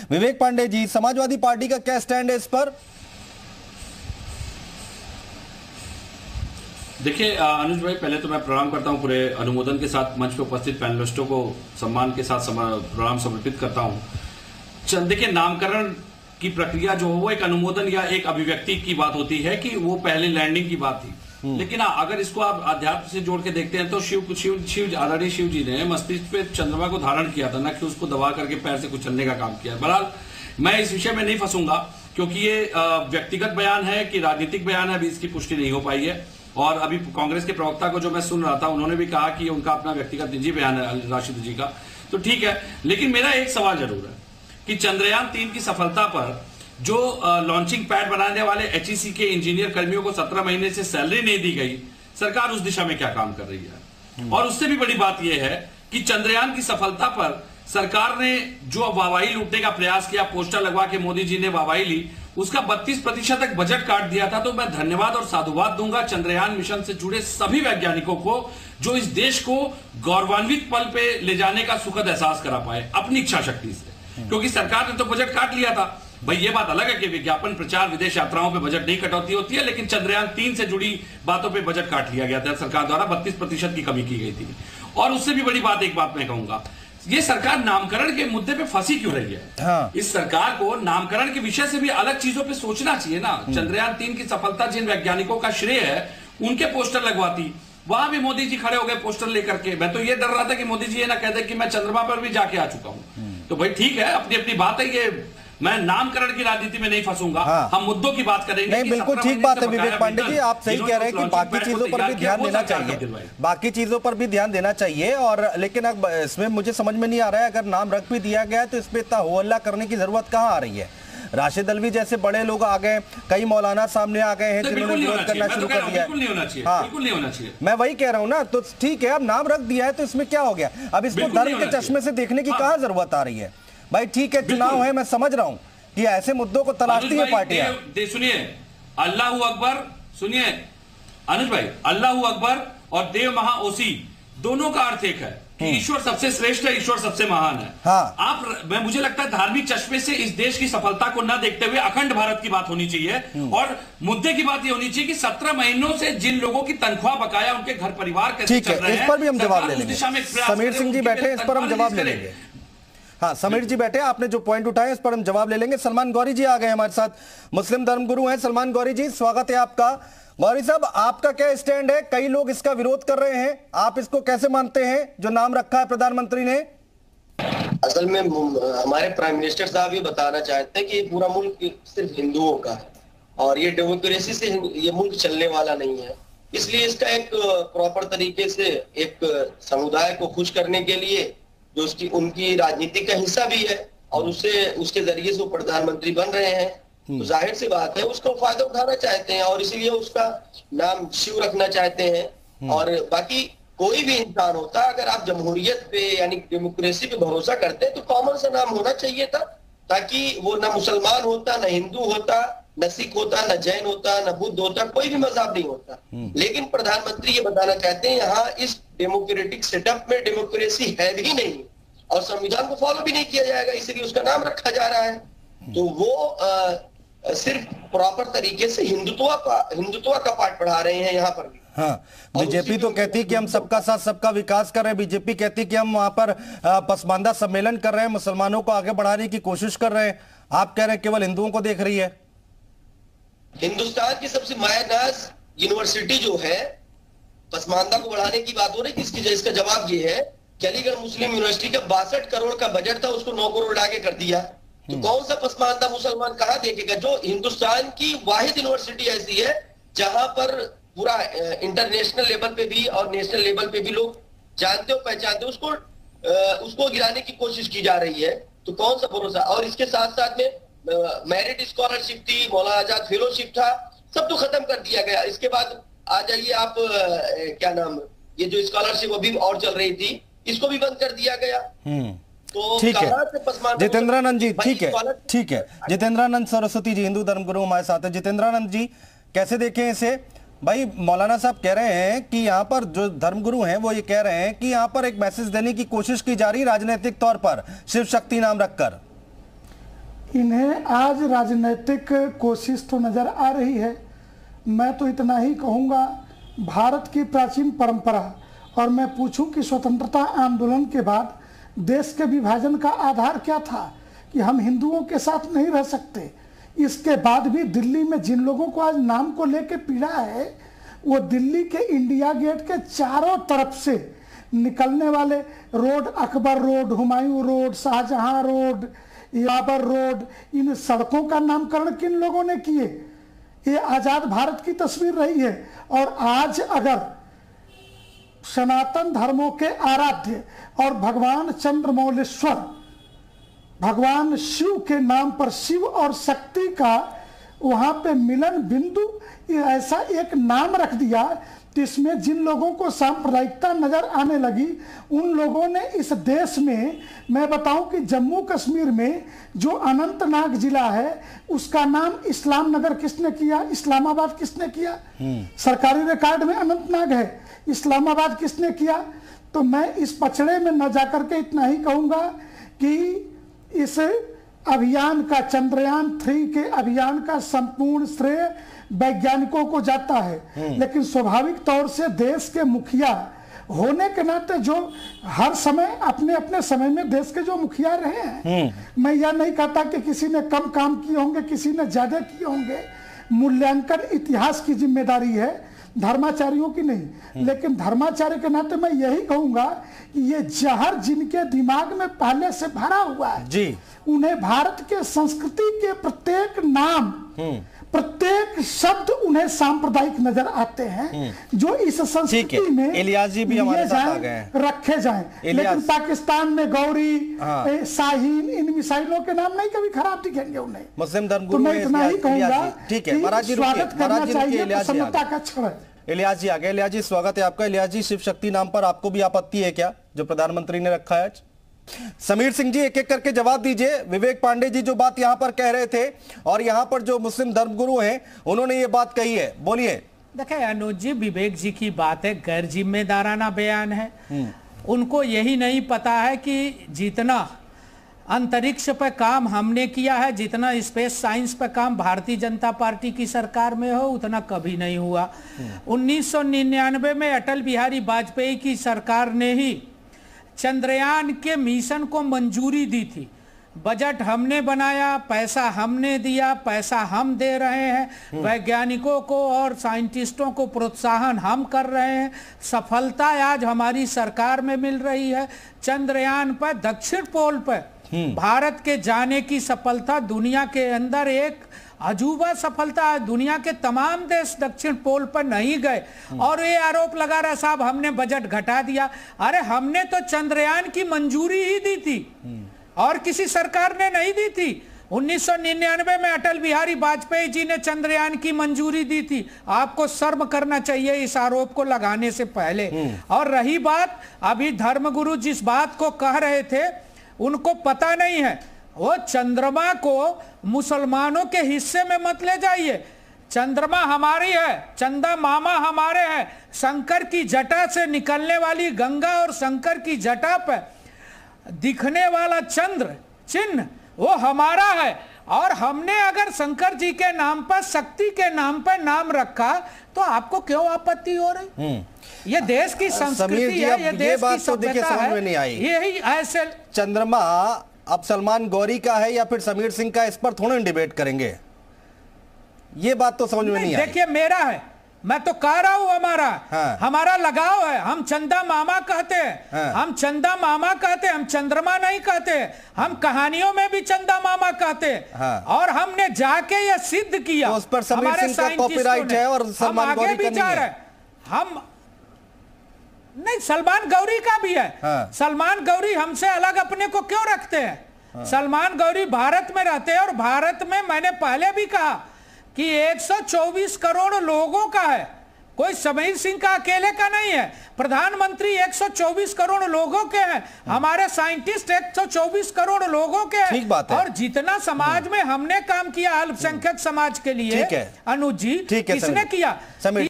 विवेक Pandey ji, Samajwadi party का क्या stand है इस पर? देखिए अनुज भाई, पहले तो मैं प्रणाम करता हूं पूरे अनुमोदन के साथ मंच पर उपस्थित पैनलिस्टों को सम्मान के साथ प्रणाम समर्पित करता हूं। देखिए, नामकरण की प्रक्रिया जो हो वो एक अनुमोदन या एक अभिव्यक्ति की बात होती है कि वो पहले लैंडिंग की बात थी। लेकिन अगर इसको आप अध्यात्म से जोड़ के देखते हैं तो आदरणीय शिव जी ने मस्तिष्क पे चंद्रमा को धारण किया था, न कि उसको दबा करके पैर से कुचलने का काम किया। बहरहाल मैं इस विषय में नहीं फंसूंगा, क्योंकि ये व्यक्तिगत बयान है कि राजनीतिक बयान है, अभी इसकी पुष्टि नहीं हो पाई है। और अभी कांग्रेस के प्रवक्ता को जो मैं सुन रहा था, उन्होंने भी कहा कि उनका अपना व्यक्तिगत निजी बयान है राशिद जी का, तो ठीक है। लेकिन मेरा एक सवाल जरूर है कि चंद्रयान-3 की सफलता पर जो लॉन्चिंग पैड बनाने वाले एचईसी के इंजीनियर कर्मियों को 17 महीने से सैलरी नहीं दी गई, सरकार उस दिशा में क्या काम कर रही है? और उससे भी बड़ी बात यह है कि चंद्रयान की सफलता पर सरकार ने जो वाहवाही लूटने का प्रयास किया, पोस्टर लगवा के मोदी जी ने वाहवाही ली, उसका 32% तक बजट काट दिया था। तो मैं धन्यवाद और साधुवाद दूंगा चंद्रयान मिशन से जुड़े सभी वैज्ञानिकों को, जो इस देश को गौरवान्वित पल पे ले जाने का सुखद एहसास करा पाए अपनी इच्छा शक्ति से। क्योंकि सरकार ने तो बजट काट लिया था भाई, ये बात अलग है कि विज्ञापन, प्रचार, विदेश यात्राओं पे बजट नहीं कटौती होती है, लेकिन चंद्रयान-3 से जुड़ी बातों पे बजट काट लिया गया था सरकार द्वारा, 32% की कमी की गई थी। और उससे भी बड़ी बात, एक बात मैं कहूंगा, ये सरकार नामकरण के मुद्दे पे फंसी क्यों रही है? हाँ। इस सरकार को नामकरण के विषय से भी अलग चीजों पे सोचना चाहिए ना। चंद्रयान-3 की सफलता जिन वैज्ञानिकों का श्रेय है, उनके पोस्टर लगवाती, वहां भी मोदी जी खड़े हो गए पोस्टर लेकर के। मैं तो ये डर रहा था कि मोदी जी ये ना कह दे कि मैं चंद्रमा पर भी जाके आ चुका हूं। तो भाई ठीक है, अपनी अपनी बात है, ये मैं नामकरण की राजनीति में नहीं फंसूंगा। हाँ। हम मुद्दों की बात करेंगे। नहीं, बिल्कुल ठीक बात है विवेक पांडे जी, आप सही कह रहे हैं कि बाकी चीजों पर भी ध्यान देना चाहिए, बाकी चीजों पर भी ध्यान देना चाहिए। और लेकिन अब इसमें मुझे समझ में नहीं आ रहा है, अगर नाम रख भी दिया गया है तो इस पे इतना हो हल्ला करने की जरूरत कहाँ आ रही है? राशिद अल्वी जैसे बड़े लोग आ गए, कई मौलाना सामने आ गए हैं जिन्होंने विरोध करना शुरू कर दिया है। बिल्कुल नहीं होना चाहिए। मैं वही कह रहा हूँ ना, तो ठीक है, अब नाम रख दिया है तो इसमें क्या हो गया? अब इसको धर्म के चश्मे से देखने की कहाँ जरूरत आ रही है? भाई ठीक है, चुनाव है, मैं समझ रहा हूँ कि ऐसे मुद्दों को तलाशती है पार्टियां। सुनिए, अल्लाह अकबर, सुनिए अनुज भाई, अल्लाह अकबर और देव महाओसी दोनों का अर्थ एक है कि ईश्वर सबसे श्रेष्ठ है, ईश्वर सबसे महान है। हाँ। मुझे लगता है धार्मिक चश्मे से इस देश की सफलता को न देखते हुए अखंड भारत की बात होनी चाहिए। और मुद्दे की बात ये होनी चाहिए कि 17 महीनों से जिन लोगों की तनख्वाह बकाया, उनके घर परिवार कैसे चल रहे हैं, इस पर भी हम जवाब ले लेंगे। समीर सिंह जी बैठे, इस पर हम जवाब ले लेंगे। हाँ, समीर जी बैठे, आपने जो पॉइंट उठाए इस पर हम जवाब ले लेंगे। सलमान गौरी जी आ गए हमारे साथ, मुस्लिम धर्मगुरु हैं। सलमान गौरी जी, स्वागत है आपका। गौरी साहब, आपका क्या स्टैंड है? कई लोग इसका विरोध कर रहे हैं, आप इसको कैसे मानते हैं जो नाम रखा है प्रधानमंत्री ने? असल में हमारे प्राइम मिनिस्टर साहब ये बताना चाहते हैं कि पूरा मुल्क सिर्फ हिंदुओं का है और ये डेमोक्रेसी से ये मुल्क चलने वाला नहीं है। इसलिए इसका एक प्रॉपर तरीके से एक समुदाय को खुश करने के लिए, जो उसकी उनकी राजनीति का हिस्सा भी है और उसके जरिए से वो प्रधानमंत्री बन रहे हैं, तो जाहिर सी बात है उसको फायदा उठाना चाहते हैं और इसीलिए उसका नाम शिव रखना चाहते हैं। और बाकी कोई भी इंसान होता, अगर आप जमहूरियत पे यानी डेमोक्रेसी पे भरोसा करते हैं तो कॉमन सा नाम होना चाहिए था, ताकि वो ना मुसलमान होता, ना हिंदू होता, न सिख होता, न जैन होता, न बुद्ध होता, कोई भी मजहब नहीं होता। लेकिन प्रधानमंत्री ये बताना चाहते हैं यहाँ इस डेमोक्रेटिक सेटअप में डेमोक्रेसी है भी नहीं और संविधान को फॉलो भी नहीं किया जाएगा, इसलिए उसका नाम रखा जा रहा है। तो वो सिर्फ प्रॉपर तरीके से हिंदुत्व का पाठ पढ़ा रहे हैं यहाँ पर भी। हाँ, बीजेपी तो कहती है कि हम सबका साथ सबका विकास कर रहे हैं, बीजेपी कहती है कि हम वहां पर पसमानदा सम्मेलन कर रहे हैं, मुसलमानों को आगे बढ़ाने की कोशिश कर रहे हैं। आप कह रहे हैं केवल हिंदुओं को देख रही है। हिंदुस्तान की सबसे मायानाज यूनिवर्सिटी जो है, पसमानदा को बढ़ाने की बात हो रही है, इसका जवाब ये है कि अलीगढ़ मुस्लिम यूनिवर्सिटी का 62 करोड़ का बजट था, उसको 9 करोड़ आगे कर दिया। तो कौन सा पसमानदा मुसलमान कहाँ देखेगा? जो हिंदुस्तान की वाहिद यूनिवर्सिटी ऐसी है जहां पर पूरा इंटरनेशनल लेवल पे भी और नेशनल लेवल पे भी लोग जानते हो, पहचानते हो, उसको गिराने की कोशिश की जा रही है। तो कौन सा भरोसा? और इसके साथ साथ में मेरिट स्कॉलरशिप थी, मौलाना आजाद फेलोशिप था, सब तो खत्म कर दिया गया। इसके बाद आ जाइए आप, क्या नाम, ये जो स्कॉलरशिप अभी और चल रही थी, इसको भी बंद कर दिया गया। तो ठीक है जितेंद्रानंद जी, ठीक है जितेंद्रानंद सरस्वती जी, हिंदू धर्मगुरु हमारे साथ है। जितेंद्रानंद जी, कैसे देखें इसे? भाई मौलाना साहब कह रहे हैं कि यहाँ पर जो धर्मगुरु हैं वो ये कह रहे हैं कि यहाँ पर एक मैसेज देने की कोशिश की जा रही राजनीतिक तौर पर, शिव शक्ति नाम रखकर। इन्हें आज राजनीतिक कोशिश तो नज़र आ रही है। मैं तो इतना ही कहूँगा, भारत की प्राचीन परंपरा, और मैं पूछूं कि स्वतंत्रता आंदोलन के बाद देश के विभाजन का आधार क्या था कि हम हिंदुओं के साथ नहीं रह सकते। इसके बाद भी दिल्ली में जिन लोगों को आज नाम को लेके पीड़ा है, वो दिल्ली के इंडिया गेट के चारों तरफ से निकलने वाले road, Akbar road, Humayun road, Shahjahan road, Babur road, इन सड़कों का नामकरण किन लोगों ने किए? ये आजाद भारत की तस्वीर रही है। और आज अगर सनातन धर्मों के आराध्य और भगवान चंद्रमौलेश्वर, भगवान शिव के नाम पर शिव और शक्ति का वहां पे मिलन बिंदु ऐसा एक नाम रख दिया, तो इसमें जिन लोगों को सांप्रदायिकता नजर आने लगी, उन लोगों ने इस देश में, मैं बताऊं कि जम्मू कश्मीर में जो अनंतनाग जिला है, उसका नाम इस्लाम नगर किसने किया? इस्लामाबाद किसने किया? सरकारी रिकॉर्ड में अनंतनाग है, इस्लामाबाद किसने किया? तो मैं इस पचड़े में न जाकर के इतना ही कहूंगा कि इस अभियान का, चंद्रयान 3 के अभियान का संपूर्ण श्रेय वैज्ञानिकों को जाता है। लेकिन स्वाभाविक तौर से देश के मुखिया होने के नाते, जो हर समय अपने अपने समय में देश के जो मुखिया रहे हैं, मैं यह नहीं कहता कि किसी ने कम काम किए होंगे, किसी ने ज्यादा किए होंगे। मूल्यांकन इतिहास की जिम्मेदारी है, धर्माचार्यों की नहीं। लेकिन धर्माचार्य के नाते मैं यही कहूंगा कि ये जहर जिनके दिमाग में पहले से भरा हुआ है जी, उन्हें भारत के संस्कृति के प्रत्येक नाम, प्रत्येक शब्द उन्हें सांप्रदायिक नजर आते हैं, जो इस संस्कृति में इलियास जी भी हमारे साथ आ गए हैं, रखे जाएं। लेकिन पाकिस्तान में गौरी, शाहीन, इन मिसाइलों के नाम नहीं कभी खराब दिखेंगे उन्हें। मुस्लिम धर्मगुरु, तो मैं इतना ही कहूंगा, ठीक है महाराज जी, स्वागत करना चाहिए, प्रसन्नता का क्षण है। इलियास जी आ गए। इलियास जी स्वागत है आपका। इलियास जी, शिव शक्ति नाम पर आपको भी आपत्ति है क्या, जो प्रधानमंत्री ने रखा है आज? समीर सिंह जी एक एक करके जवाब दीजिए। विवेक पांडे जी जो बात यहां पर कह रहे थे, और यहां पर जो मुस्लिम धर्मगुरु हैं उन्होंने ये बात कही है, बोलिए। देखिए अनुज जी, विवेक जी की बात है, गैर जिम्मेदाराना बयान है। उनको यही नहीं पता है कि जितना अंतरिक्ष पे काम हमने किया है, जितना स्पेस साइंस पे काम भारतीय जनता पार्टी की सरकार में हो, उतना कभी नहीं हुआ। 1999 में अटल बिहारी वाजपेयी की सरकार ने ही चंद्रयान के मिशन को मंजूरी दी थी। बजट हमने बनाया, पैसा हमने दिया, पैसा हम दे रहे हैं, वैज्ञानिकों को और साइंटिस्टों को प्रोत्साहन हम कर रहे हैं। सफलता आज हमारी सरकार में मिल रही है। चंद्रयान पर, दक्षिण पोल पर भारत के जाने की सफलता दुनिया के अंदर एक अजूबा सफलता है। दुनिया के तमाम देश दक्षिण पोल पर नहीं गए। और ये आरोप लगा रहा साहब हमने बजट घटा दिया। अरे हमने तो चंद्रयान की मंजूरी ही दी थी और किसी सरकार ने नहीं दी थी। 1999 में अटल बिहारी वाजपेयी जी ने चंद्रयान की मंजूरी दी थी। आपको शर्म करना चाहिए इस आरोप को लगाने से पहले। और रही बात, अभी धर्मगुरु जिस बात को कह रहे थे, उनको पता नहीं है, वो चंद्रमा को मुसलमानों के हिस्से में मत ले जाइए। चंद्रमा हमारी है, चंदा मामा हमारे हैं। शंकर की जटा से निकलने वाली गंगा और शंकर की जटा पर दिखने वाला चंद्र चिन्ह वो हमारा है। और हमने अगर शंकर जी के नाम पर, शक्ति के नाम पर नाम रखा, तो आपको क्यों आपत्ति हो रही? ये देश की संस्कृति है, ये देश की सभ्यता है। यही ऐसे चंद्रमा अब सलमान गौरी का है या फिर समीर सिंह का, इस पर थोड़ा डिबेट करेंगे। ये बात तो समझ में नहीं आई। देखिए मेरा है, मैं तो कह रहा हूं हमारा लगाव है। हम चंदा मामा कहते हैं, हम चंदा मामा कहते हैं, हम चंद्रमा नहीं कहते। हम कहानियों में भी चंदा मामा कहते हैं। और हमने जाके यह सिद्ध किया, तो उस पर समीर सिंह का कॉपीराइट है और सलमान गौरी का नहीं है। हम नहीं, सलमान गौरी का भी है। सलमान गौरी हमसे अलग अपने को क्यों रखते हैं? सलमान गौरी भारत में रहते हैं, और भारत में मैंने पहले भी कहा कि 124 करोड़ लोगों का है, कोई समीर सिंह का अकेले का नहीं है। प्रधानमंत्री 124 करोड़ लोगों के हैं, हमारे साइंटिस्ट 124 करोड़ लोगों के हैं। ठीक बात है। और जितना समाज में हमने काम किया अल्पसंख्यक समाज के लिए, अनुज जी, किसने किया?